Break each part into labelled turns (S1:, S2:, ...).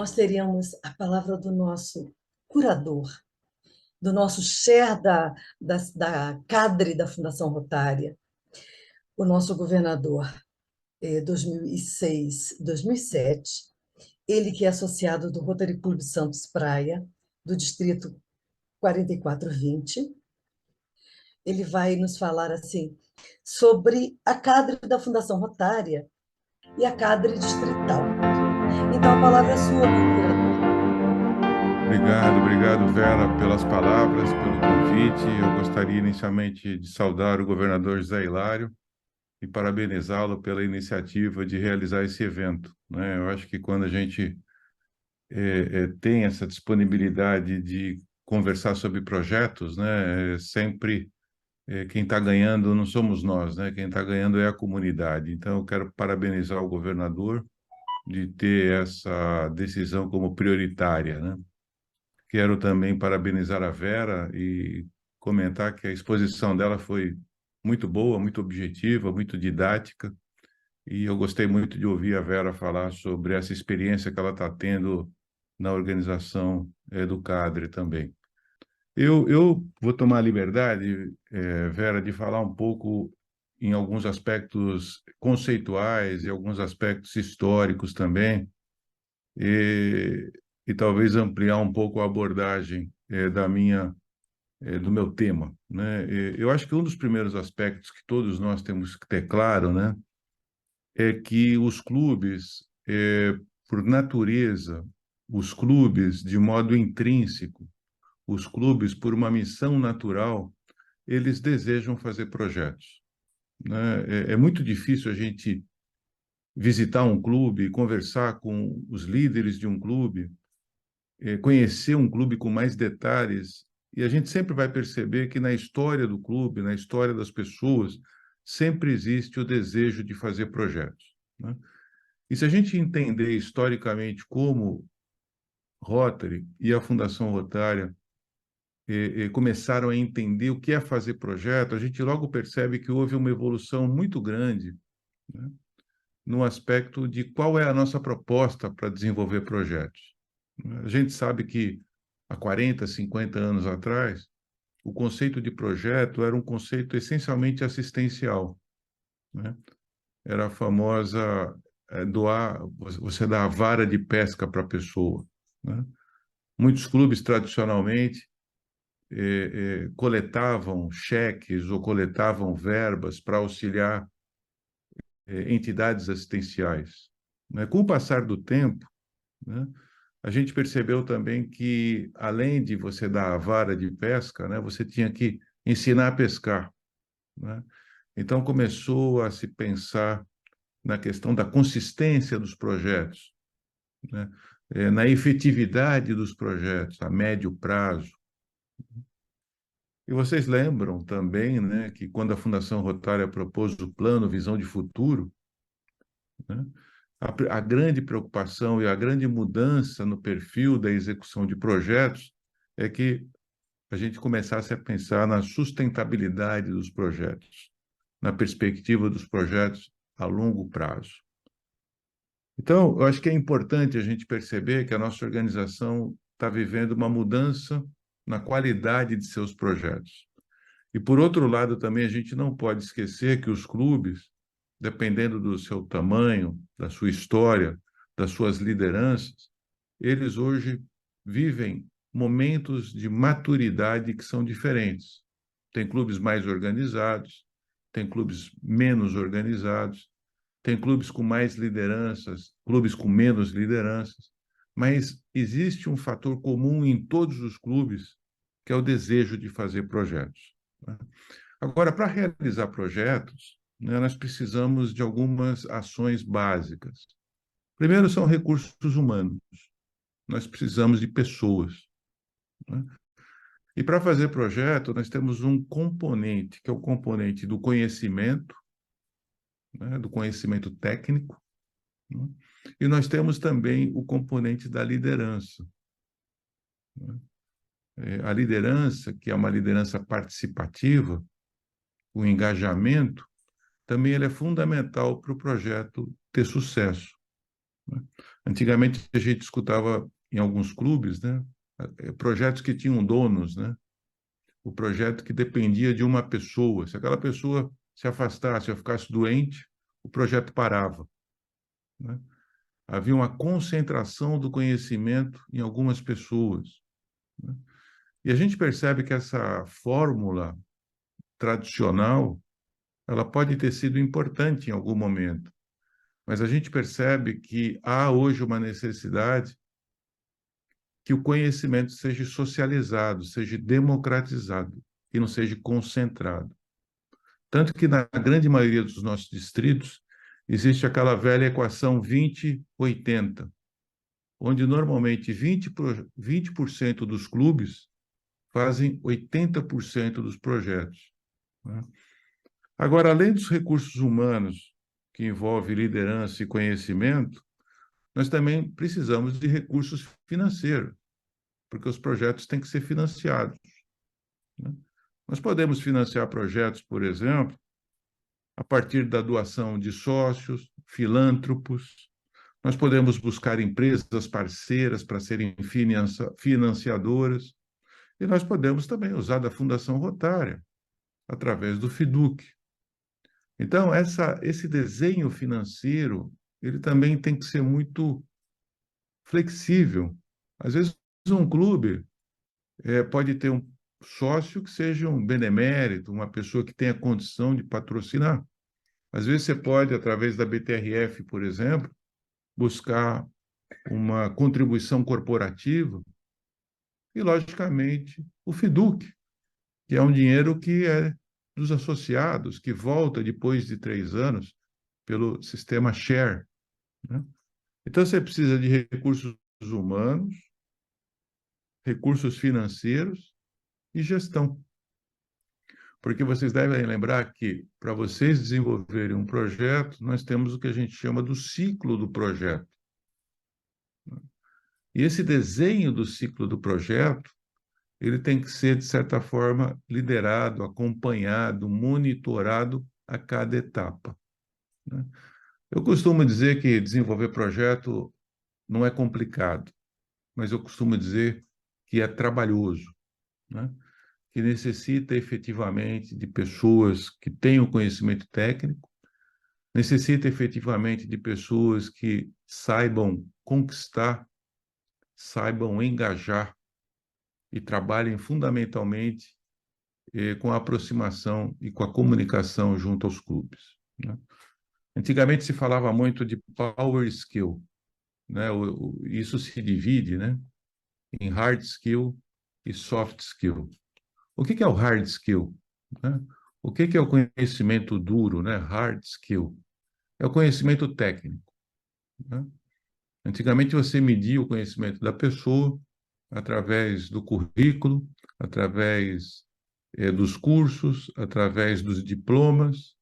S1: nós teríamos a palavra do nosso curador, do nosso chair da cadre da Fundação Rotária, o nosso governador, 2006, 2007, ele que é associado do Rotary Clube Santos Praia, do distrito 4420, ele vai nos falar assim sobre a cadre da Fundação Rotária e a cadre distrital. Então, a palavra é sua, meu curador.
S2: Obrigado, Vera, pelas palavras, pelo convite. Eu gostaria inicialmente de saudar o governador José Hilário e parabenizá-lo pela iniciativa de realizar esse evento, né? Eu acho que quando a gente tem essa disponibilidade de conversar sobre projetos, né, sempre quem está ganhando não somos nós, né? Quem está ganhando é a comunidade. Então, eu quero parabenizar o governador de ter essa decisão como prioritária, né? Quero também parabenizar a Vera e comentar que a exposição dela foi muito boa, muito objetiva, muito didática, e eu gostei muito de ouvir a Vera falar sobre essa experiência que ela está tendo na organização do CADRE também. Eu vou tomar a liberdade, Vera, de falar um pouco em alguns aspectos conceituais e alguns aspectos históricos também, e, e talvez ampliar um pouco a abordagem do meu tema, né? Eu acho que um dos primeiros aspectos que todos nós temos que ter claro, né, é que os clubes, por natureza, os clubes, de modo intrínseco, os clubes, por uma missão natural, eles desejam fazer projetos, né? É muito difícil a gente visitar um clube, conversar com os líderes de um clube, conhecer um clube com mais detalhes, e a gente sempre vai perceber que na história do clube, na história das pessoas, sempre existe o desejo de fazer projetos, né? E se a gente entender historicamente como Rotary e a Fundação Rotária começaram a entender o que é fazer projeto, a gente logo percebe que houve uma evolução muito grande, né, no aspecto de qual é a nossa proposta para desenvolver projetos. A gente sabe que há 40, 50 anos atrás, o conceito de projeto era um conceito essencialmente assistencial, né? Era a famosa doar, você dá a vara de pesca para a pessoa, né? Muitos clubes, tradicionalmente, coletavam cheques ou coletavam verbas para auxiliar entidades assistenciais, né? Com o passar do tempo, né, a gente percebeu também que, além de você dar a vara de pesca, né, você tinha que ensinar a pescar, né? Então, começou a se pensar na questão da consistência dos projetos, né, na efetividade dos projetos a médio prazo. E vocês lembram também, né, que quando a Fundação Rotária propôs o plano Visão de Futuro, né, a grande preocupação e a grande mudança no perfil da execução de projetos é que a gente começasse a pensar na sustentabilidade dos projetos, na perspectiva dos projetos a longo prazo. Então, eu acho que é importante a gente perceber que a nossa organização está vivendo uma mudança na qualidade de seus projetos. E, por outro lado, também a gente não pode esquecer que os clubes, dependendo do seu tamanho, da sua história, das suas lideranças, eles hoje vivem momentos de maturidade que são diferentes. Tem clubes mais organizados, tem clubes menos organizados, tem clubes com mais lideranças, clubes com menos lideranças, mas existe um fator comum em todos os clubes, que é o desejo de fazer projetos, né? Agora, para realizar projetos, né, nós precisamos de algumas ações básicas. Primeiro, são recursos humanos. Nós precisamos de pessoas, né? E para fazer projeto, nós temos um componente, que é o componente do conhecimento, né, do conhecimento técnico, né? E nós temos também o componente da liderança, né? A liderança, que é uma liderança participativa, o engajamento, também ele é fundamental para o projeto ter sucesso, né? Antigamente, a gente escutava em alguns clubes, né, projetos que tinham donos, né? O projeto que dependia de uma pessoa. Se aquela pessoa se afastasse ou ficasse doente, o projeto parava, né? Havia uma concentração do conhecimento em algumas pessoas, né? E a gente percebe que essa fórmula tradicional, ela pode ter sido importante em algum momento, mas a gente percebe que há hoje uma necessidade que o conhecimento seja socializado, seja democratizado e não seja concentrado. Tanto que na grande maioria dos nossos distritos existe aquela velha equação 20-80, onde normalmente 20% dos clubes fazem 80% dos projetos, né? Agora, além dos recursos humanos, que envolve liderança e conhecimento, nós também precisamos de recursos financeiros, porque os projetos têm que ser financiados, né? Nós podemos financiar projetos, por exemplo, a partir da doação de sócios, filântropos. Nós podemos buscar empresas parceiras para serem financiadoras. E nós podemos também usar da Fundação Rotária, através do FIDUC. Então, esse desenho financeiro, ele também tem que ser muito flexível. Às vezes, um clube pode ter um sócio que seja um benemérito, uma pessoa que tenha condição de patrocinar. Às vezes você pode, através da BTRF, por exemplo, buscar uma contribuição corporativa e, logicamente, o FIDUC, que é um dinheiro que é dos associados, que volta depois de 3 anos pelo sistema Share, né? Então, você precisa de recursos humanos, recursos financeiros e gestão. Porque vocês devem lembrar que, para vocês desenvolverem um projeto, nós temos o que a gente chama do ciclo do projeto. E esse desenho do ciclo do projeto, ele tem que ser, de certa forma, liderado, acompanhado, monitorado a cada etapa, né? Eu costumo dizer que desenvolver projeto não é complicado, mas eu costumo dizer que é trabalhoso, né? Que necessita efetivamente de pessoas que tenham conhecimento técnico, necessita efetivamente de pessoas que saibam conquistar, saibam engajar e trabalhem fundamentalmente com a aproximação e com a comunicação junto aos clubes, né? Antigamente se falava muito de power skill, né? Isso se divide, né, em hard skill e soft skill. O que é o hard skill, né? O que é o conhecimento duro, né? Hard skill é o conhecimento técnico, né? Antigamente você media o conhecimento da pessoa através do currículo, através dos cursos, através dos diplomas,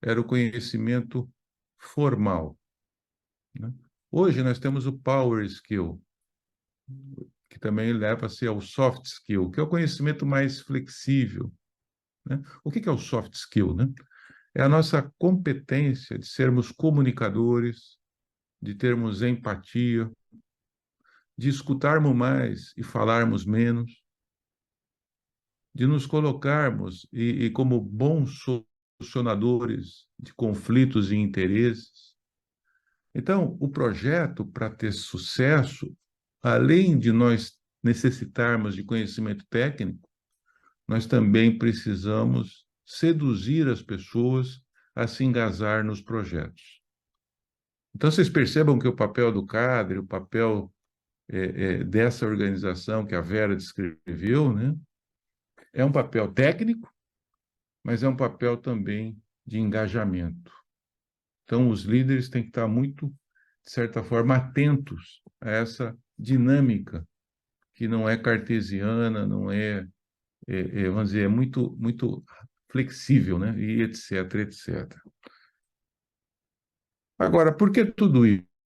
S2: era o conhecimento formal, né? Hoje nós temos o power skill, que também leva-se ao soft skill, que é o conhecimento mais flexível, né? O que é o soft skill, né? É a nossa competência de sermos comunicadores, de termos empatia, de escutarmos mais e falarmos menos, de nos colocarmos e como bons solucionadores de conflitos e interesses. Então, o projeto, para ter sucesso, além de nós necessitarmos de conhecimento técnico, nós também precisamos seduzir as pessoas a se engajar nos projetos. Então, vocês percebam que o papel do cadre, o papel dessa organização que a Vera descreveu, né, é um papel técnico, mas é um papel também de engajamento. Então, os líderes têm que estar muito, de certa forma, atentos a essa dinâmica, que não é cartesiana, não vamos dizer, é muito, muito flexível, né? E etc, etc. Agora, por que tudo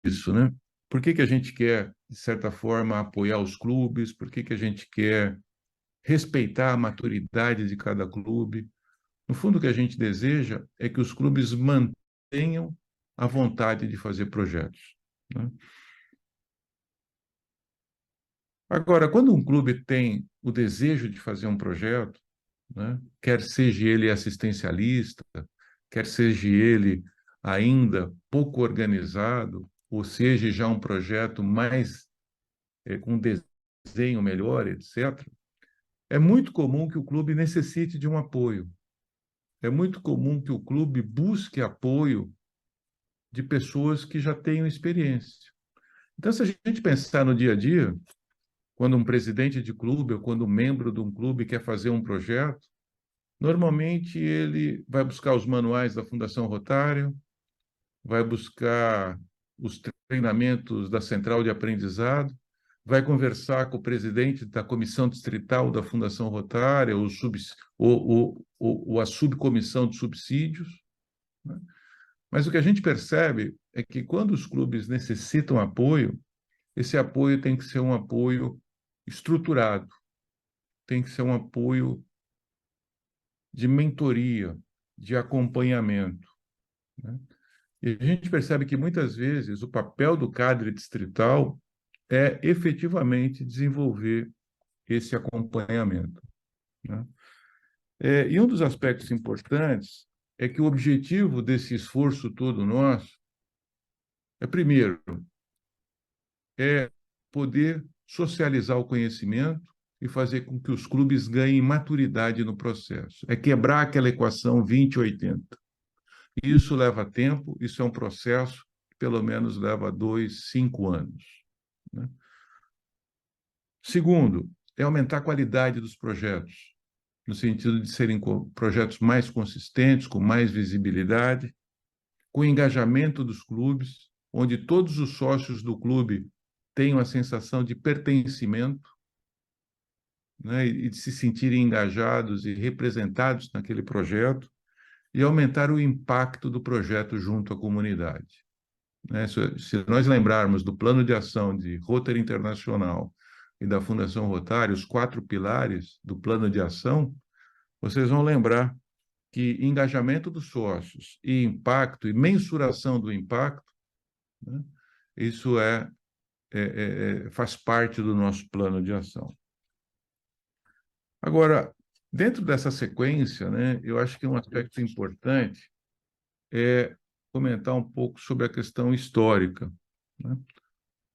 S2: isso, né? Por que a gente quer, de certa forma, apoiar os clubes? Por que a gente quer respeitar a maturidade de cada clube? No fundo, o que a gente deseja é que os clubes mantenham a vontade de fazer projetos, né? Agora, quando um clube tem o desejo de fazer um projeto, né, quer seja ele assistencialista, quer seja ele ainda pouco organizado, ou seja já um projeto mais com desenho melhor, etc., é muito comum que o clube necessite de um apoio. É muito comum que o clube busque apoio de pessoas que já tenham experiência. Então, se a gente pensar no dia a dia, quando um presidente de clube ou quando um membro de um clube quer fazer um projeto, normalmente ele vai buscar os manuais da Fundação Rotário, vai buscar os treinamentos da Central de Aprendizado, vai conversar com o presidente da Comissão Distrital da Fundação Rotária, ou a subcomissão de subsídios, né? Mas o que a gente percebe é que quando os clubes necessitam apoio, esse apoio tem que ser um apoio estruturado, tem que ser um apoio de mentoria, de acompanhamento, né? E a gente percebe que muitas vezes o papel do cadre distrital é efetivamente desenvolver esse acompanhamento, né? E um dos aspectos importantes é que o objetivo desse esforço todo nosso é, primeiro, poder socializar o conhecimento e fazer com que os clubes ganhem maturidade no processo. É quebrar aquela equação 20-80. Isso leva tempo, isso é um processo que pelo menos leva 2, 5 anos, né? Segundo, é aumentar a qualidade dos projetos, no sentido de serem projetos mais consistentes, com mais visibilidade, com engajamento dos clubes, onde todos os sócios do clube tenham a sensação de pertencimento, né, e de se sentirem engajados e representados naquele projeto, e aumentar o impacto do projeto junto à comunidade, né? Se nós lembrarmos do plano de ação de Rotary Internacional e da Fundação Rotário, os 4 pilares do plano de ação, vocês vão lembrar que engajamento dos sócios e impacto e mensuração do impacto, né, isso faz parte do nosso plano de ação. Agora, dentro dessa sequência, né, eu acho que um aspecto importante é comentar um pouco sobre a questão histórica, né?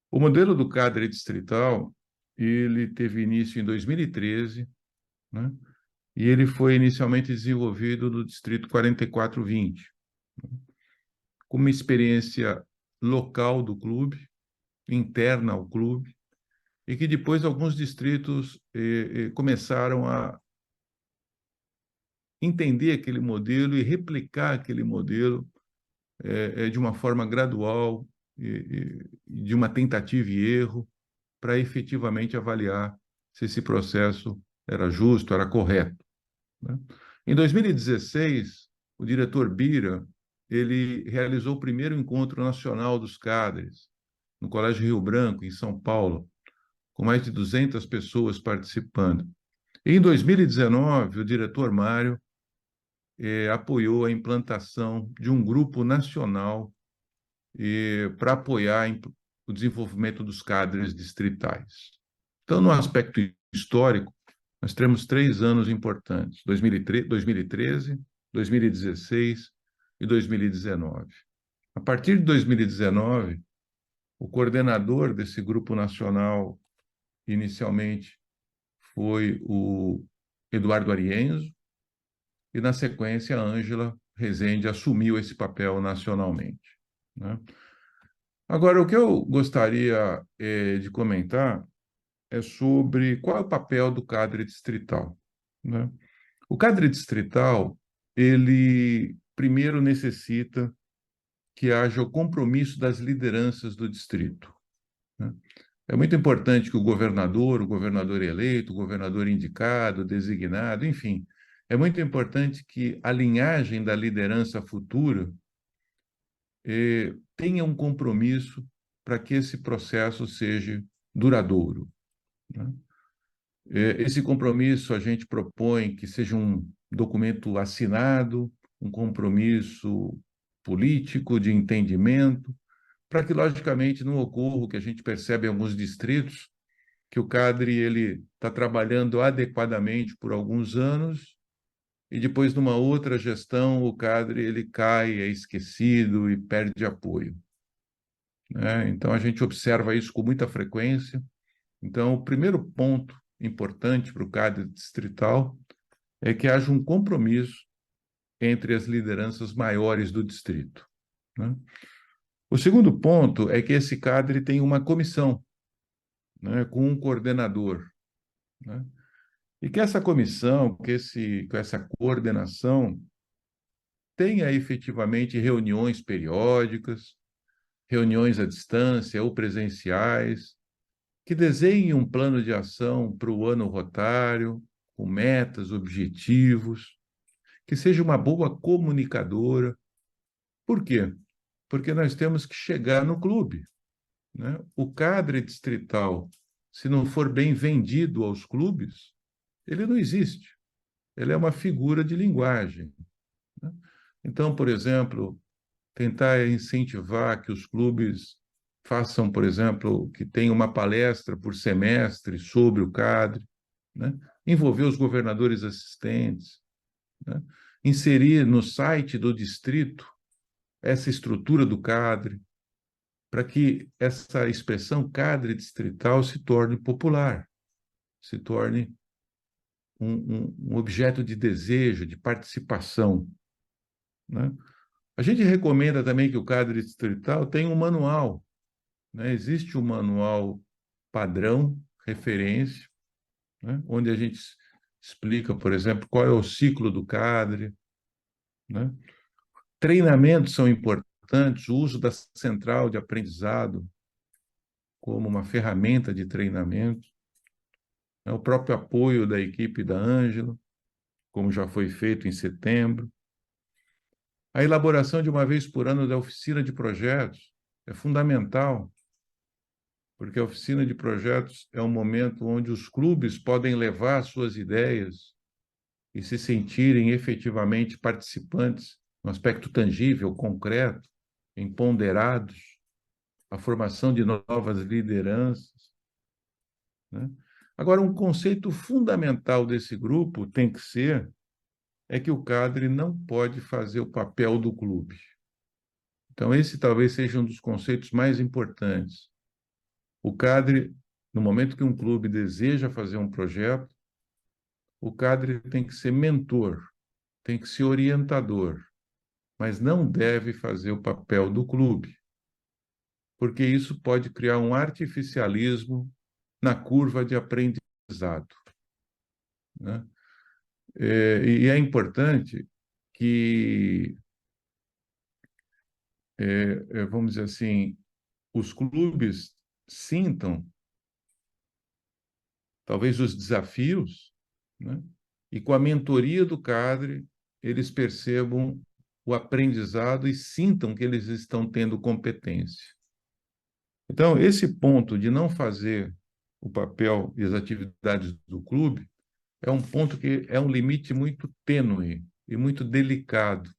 S2: O modelo do cadre distrital, ele teve início em 2013, né? E ele foi inicialmente desenvolvido no Distrito 4420, com uma experiência local do clube, interna ao clube, e que depois alguns distritos começaram a entender aquele modelo e replicar aquele modelo de uma forma gradual, de uma tentativa e erro, para efetivamente avaliar se esse processo era justo, era correto, né? Em 2016, o diretor Bira, ele realizou o primeiro encontro nacional dos cadres, no Colégio Rio Branco, em São Paulo, com mais de 200 pessoas participando. E em 2019, o diretor Mário apoiou a implantação de um grupo nacional para apoiar o desenvolvimento dos cadres distritais. Então, no aspecto histórico, nós temos 3 anos importantes: 2013, 2016 e 2019. A partir de 2019, o coordenador desse grupo nacional, inicialmente, foi o Eduardo Arienzo, e, na sequência, a Ângela Rezende assumiu esse papel nacionalmente, né? Agora, o que eu gostaria de comentar é sobre qual é o papel do cadre distrital, né? O cadre distrital, ele primeiro necessita que haja o compromisso das lideranças do distrito, né? É muito importante que o governador eleito, o governador indicado, designado, enfim, é muito importante que a linhagem da liderança futura tenha um compromisso para que esse processo seja duradouro, né? Esse compromisso a gente propõe que seja um documento assinado, um compromisso político de entendimento, para que, logicamente, não ocorra o que a gente percebe em alguns distritos, que o CADRE ele está trabalhando adequadamente por alguns anos e depois, numa outra gestão, o CADRE ele cai, é esquecido e perde apoio, né? Então, a gente observa isso com muita frequência. Então, o primeiro ponto importante para o CADRE distrital é que haja um compromisso entre as lideranças maiores do distrito, né? O segundo ponto é que esse CADRE tem uma comissão, né, com um coordenador, né? E que essa comissão, que essa coordenação tenha efetivamente reuniões periódicas, reuniões à distância ou presenciais, que desenhem um plano de ação para o ano rotário, com metas, objetivos, que seja uma boa comunicadora. Por quê? Porque nós temos que chegar no clube, né? O CADRE distrital, se não for bem vendido aos clubes, ele não existe. Ele é uma figura de linguagem, né? Então, por exemplo, tentar incentivar que os clubes façam, por exemplo, que tenha uma palestra por semestre sobre o CADRE, né? Envolver os governadores assistentes, né? Inserir no site do distrito essa estrutura do CADRE, para que essa expressão CADRE distrital se torne popular, se torne um objeto de desejo, de participação, né? A gente recomenda também que o CADRE distrital tenha um manual, né? Existe um manual padrão, referência, né? Onde a gente explica, por exemplo, qual é o ciclo do CADRE, né? Treinamentos são importantes, o uso da central de aprendizado como uma ferramenta de treinamento, né? O próprio apoio da equipe da Ângela, como já foi feito em setembro. A elaboração de uma vez por ano da oficina de projetos é fundamental, porque a oficina de projetos é um momento onde os clubes podem levar suas ideias e se sentirem efetivamente participantes no aspecto tangível, concreto, empoderados, a formação de novas lideranças, né? Agora, um conceito fundamental desse grupo tem que ser é que o CADRE não pode fazer o papel do clube. Então, esse talvez seja um dos conceitos mais importantes. O CADRE, no momento que um clube deseja fazer um projeto, o CADRE tem que ser mentor, tem que ser orientador, mas não deve fazer o papel do clube, porque isso pode criar um artificialismo na curva de aprendizado, né? E é importante que, vamos dizer assim, os clubes sintam talvez os desafios, né? E com a mentoria do CADRE, eles percebam o aprendizado e sintam que eles estão tendo competência. Então, esse ponto de não fazer o papel e as atividades do clube é um ponto que é um limite muito tênue e muito delicado,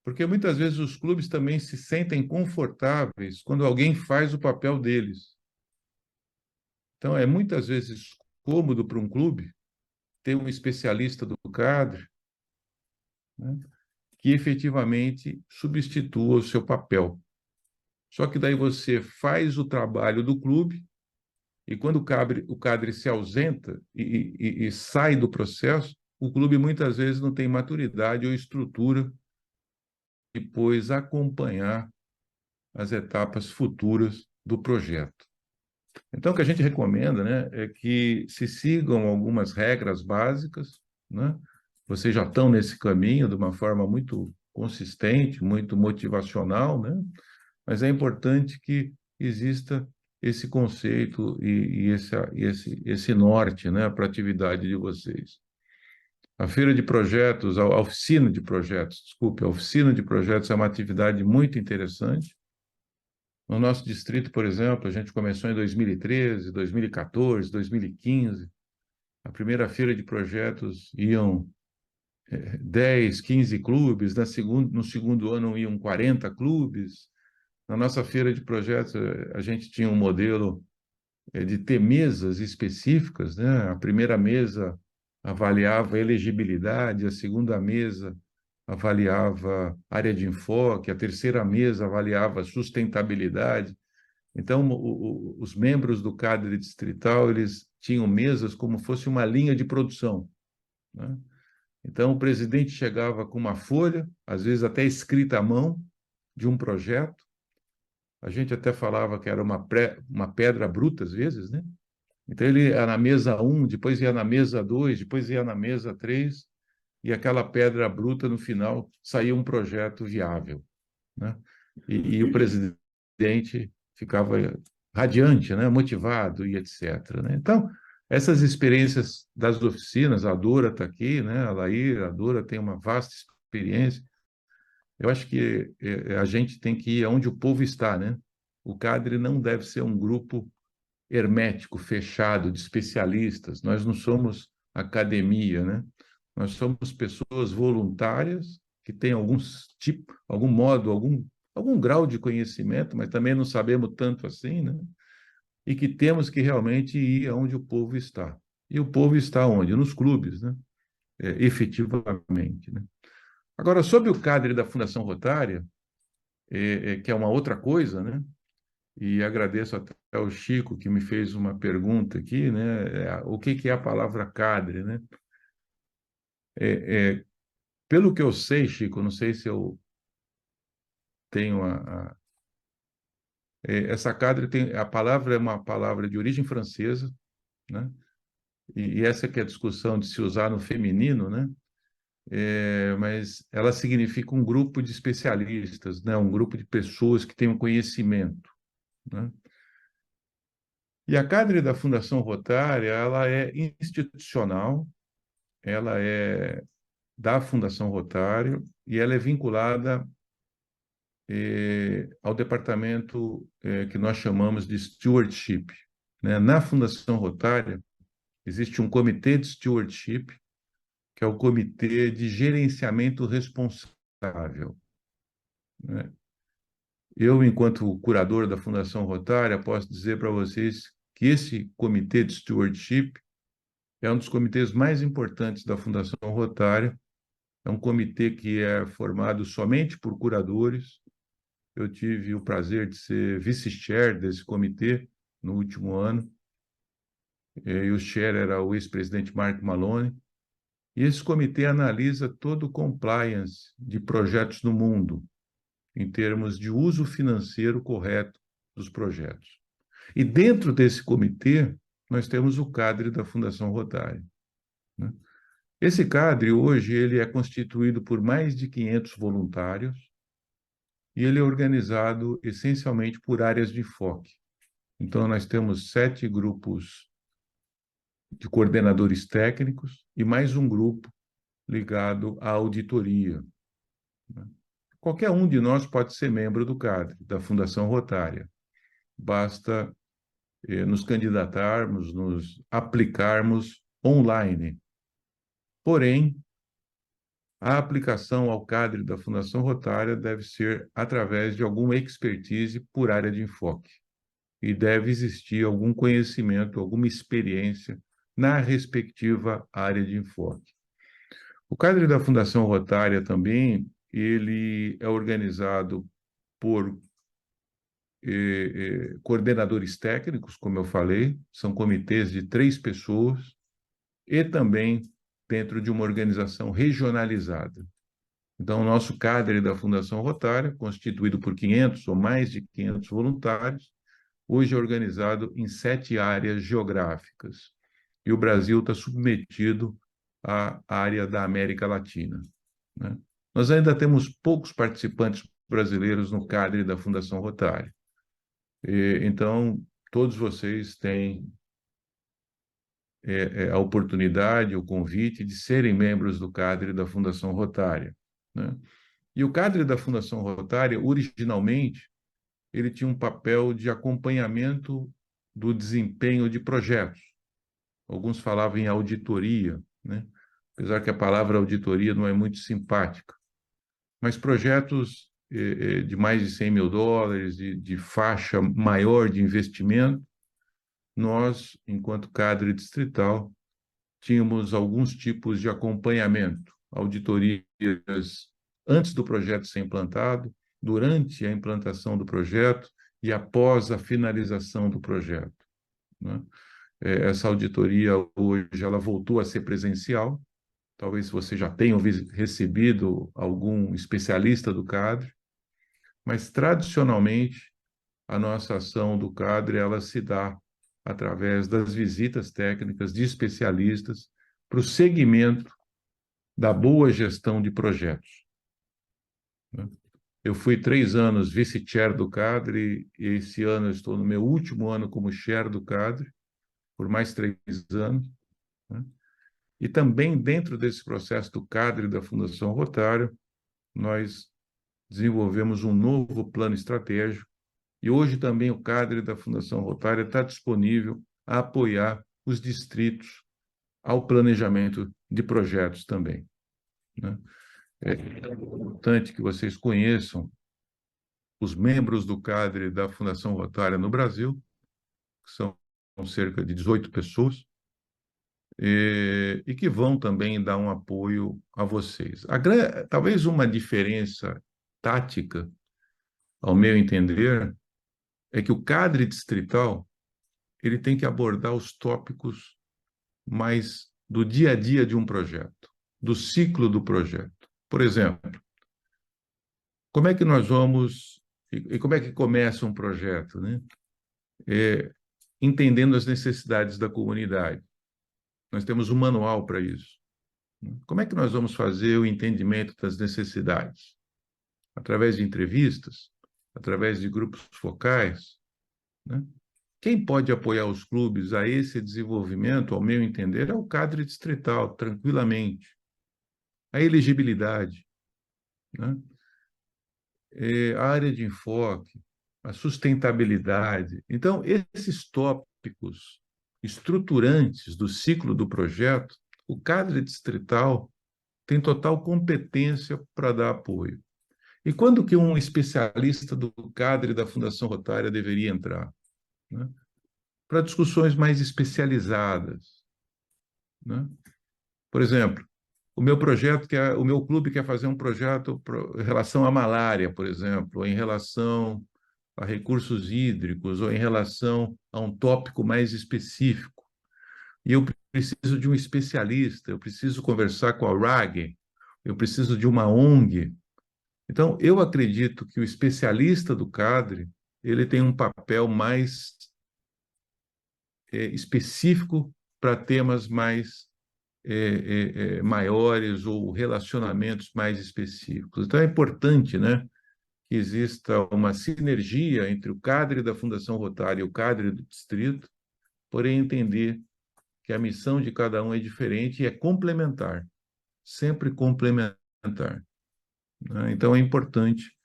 S2: porque muitas vezes os clubes também se sentem confortáveis quando alguém faz o papel deles. Então, é muitas vezes cômodo para um clube ter um especialista do CADRE, né, que efetivamente substitua o seu papel. Só que daí você faz o trabalho do clube e quando o CADRE se ausenta e sai do processo, o clube muitas vezes não tem maturidade ou estrutura depois acompanhar as etapas futuras do projeto. Então, o que a gente recomenda, né, é que se sigam algumas regras básicas, né? Vocês já estão nesse caminho de uma forma muito consistente, muito motivacional, né? Mas é importante que exista esse conceito esse norte, né, para a atividade de vocês. A feira de projetos, a oficina de projetos, desculpe, a oficina de projetos é uma atividade muito interessante. No nosso distrito, por exemplo, a gente começou em 2013, 2014, 2015. A primeira feira de projetos iam 10, 15 clubes, no segundo ano iam 40 clubes. Na nossa feira de projetos, a gente tinha um modelo de ter mesas específicas, né? A primeira mesa avaliava elegibilidade, a segunda mesa avaliava área de enfoque, a terceira mesa avaliava sustentabilidade. Então, os membros do cadre distrital, eles tinham mesas como fosse uma linha de produção, né? Então, o presidente chegava com uma folha, às vezes até escrita à mão, de um projeto. A gente até falava que era uma pedra bruta, às vezes, né? Então, ele ia na mesa um, depois ia na mesa 2, depois ia na mesa 3, e aquela pedra bruta, no final, saía um projeto viável, né? E o presidente ficava radiante, né? Motivado e etc., né? Então, essas experiências das oficinas, a Dora está aqui, né? A Dora tem uma vasta experiência. Eu acho que a gente tem que ir aonde o povo está, né? O CADRE não deve ser um grupo hermético, fechado, de especialistas. Nós não somos academia, né? Nós somos pessoas voluntárias que têm algum modo, algum grau de conhecimento, mas também não sabemos tanto assim, né? E que temos que realmente ir aonde o povo está. E o povo está onde? Nos clubes, né? Efetivamente, né? Agora, sobre o cadre da Fundação Rotária, que é uma outra coisa, né? E agradeço até ao Chico que me fez uma pergunta aqui, né? O que que é a palavra cadre, né? É, é, Pelo que eu sei, Chico, não sei se eu tenho essa cadre tem a palavra é uma palavra de origem francesa, né? E essa que é a discussão de se usar no feminino, né? Mas ela significa um grupo de especialistas, né? Um grupo de pessoas que têm um conhecimento, né? E a cadre da Fundação Rotária, ela é institucional, ela é da Fundação Rotário e ela é vinculada ao departamento que nós chamamos de stewardship, né? Na Fundação Rotária existe um comitê de stewardship, que é o comitê de gerenciamento responsável, né? Eu, enquanto curador da Fundação Rotária, posso dizer para vocês que esse comitê de stewardship é um dos comitês mais importantes da Fundação Rotária. É um comitê que é formado somente por curadores. Eu tive o prazer de ser vice-chair desse comitê no último ano, e o chair era o ex-presidente Mark Maloney. E esse comitê analisa todo o compliance de projetos no mundo, em termos de uso financeiro correto dos projetos. E dentro desse comitê, nós temos o cadre da Fundação Rotária, né? Esse cadre, hoje, ele é constituído por mais de 500 voluntários e ele é organizado essencialmente por áreas de enfoque. Então, nós temos 7 grupos de coordenadores técnicos e mais um grupo ligado à auditoria, né? Qualquer um de nós pode ser membro do cadre, da Fundação Rotária. Basta nos candidatarmos, nos aplicarmos online. Porém, a aplicação ao cadre da Fundação Rotária deve ser através de alguma expertise por área de enfoque. E deve existir algum conhecimento, alguma experiência na respectiva área de enfoque. O cadre da Fundação Rotária também, ele é organizado por coordenadores técnicos, como eu falei, são comitês de 3 pessoas, e também dentro de uma organização regionalizada. Então, o nosso cadre da Fundação Rotária, constituído por 500 ou mais de 500 voluntários, hoje é organizado em 7 áreas geográficas. E o Brasil está submetido à área da América Latina, né? Nós ainda temos poucos participantes brasileiros no cadre da Fundação Rotária. Então, todos vocês têm a oportunidade, o convite de serem membros do cadre da Fundação Rotária, né? E o cadre da Fundação Rotária, originalmente, ele tinha um papel de acompanhamento do desempenho de projetos. Alguns falavam em auditoria, né? Apesar que a palavra auditoria não é muito simpática. Mas projetos de mais de US$ 100 mil, de faixa maior de investimento, nós, enquanto cadre distrital, tínhamos alguns tipos de acompanhamento, auditorias antes do projeto ser implantado, durante a implantação do projeto e após a finalização do projeto, né? Essa auditoria hoje ela voltou a ser presencial. Talvez você já tenha recebido algum especialista do CADRE, mas tradicionalmente a nossa ação do CADRE ela se dá através das visitas técnicas de especialistas para o segmento da boa gestão de projetos, né? Eu fui 3 anos vice-chair do CADRE e esse ano eu estou no meu último ano como chair do CADRE, por mais 3 anos, né? E também dentro desse processo do CADRE da Fundação Rotário, nós desenvolvemos um novo plano estratégico e hoje também o CADRE da Fundação Rotária está disponível a apoiar os distritos ao planejamento de projetos também, né? É importante que vocês conheçam os membros do CADRE da Fundação Rotária no Brasil, que são cerca de 18 pessoas, e que vão também dar um apoio a vocês. Talvez uma diferença tática, ao meu entender, é que o cadre distrital ele tem que abordar os tópicos mais do dia a dia de um projeto, do ciclo do projeto. Por exemplo, como é que nós vamos e como é que começa um projeto, né? Entendendo as necessidades da comunidade. Nós temos um manual para isso. Como é que nós vamos fazer o entendimento das necessidades? Através de entrevistas, através de grupos focais, né? Quem pode apoiar os clubes a esse desenvolvimento, ao meu entender, é o cadre distrital, tranquilamente. A elegibilidade, né? A área de enfoque, a sustentabilidade. Então, esses tópicos estruturantes do ciclo do projeto, o cadre distrital tem total competência para dar apoio. E quando que um especialista do cadre da Fundação Rotária deveria entrar, né? Para discussões mais especializadas, né? Por exemplo, o meu clube quer fazer um projeto em relação à malária, por exemplo, ou em relação a recursos hídricos, ou em relação a um tópico mais específico. E eu preciso de um especialista, eu preciso conversar com a RAG, eu preciso de uma ONG. Então, eu acredito que o especialista do cadre, ele tem um papel mais específico para temas mais maiores ou relacionamentos mais específicos. Então, é importante, né, que exista uma sinergia entre o cadre da Fundação Rotária e o cadre do distrito, porém entender que a missão de cada um é diferente e é complementar, sempre complementar, né? Então, é importante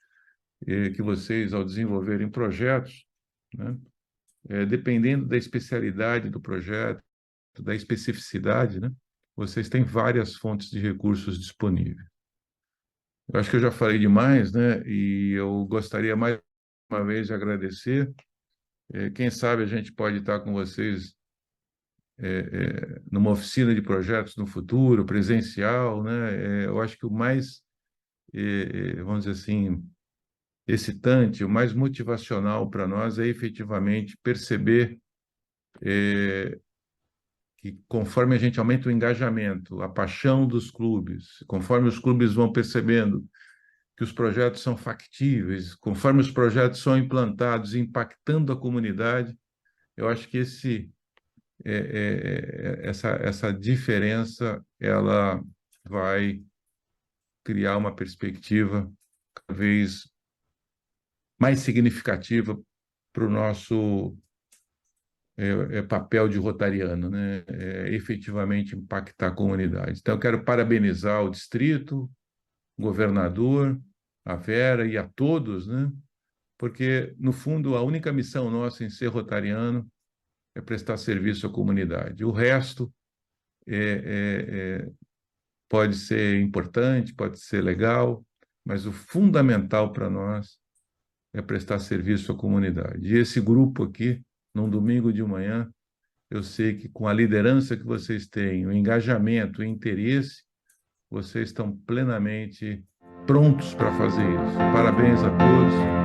S2: que vocês, ao desenvolverem projetos, né, dependendo da especialidade do projeto, da especificidade, né, vocês têm várias fontes de recursos disponíveis. Eu acho que eu já falei demais, né, e eu gostaria mais uma vez de agradecer. Quem sabe a gente pode estar com vocês numa oficina de projetos no futuro, presencial, né? Eu acho que o mais, vamos dizer assim, excitante, o mais motivacional para nós é efetivamente perceber que conforme a gente aumenta o engajamento, a paixão dos clubes, conforme os clubes vão percebendo que os projetos são factíveis, conforme os projetos são implantados, impactando a comunidade, eu acho que essa diferença ela vai criar uma perspectiva cada vez mais significativa para o nosso papel de rotariano, né? Efetivamente impactar a comunidade. Então, eu quero parabenizar o distrito, o governador, a Vera e a todos, né? Porque, no fundo, a única missão nossa em ser rotariano é prestar serviço à comunidade. O resto pode ser importante, pode ser legal, mas o fundamental para nós é prestar serviço à comunidade. E esse grupo aqui, num domingo de manhã, eu sei que com a liderança que vocês têm, o engajamento, o interesse, vocês estão plenamente prontos para fazer isso. Parabéns a todos.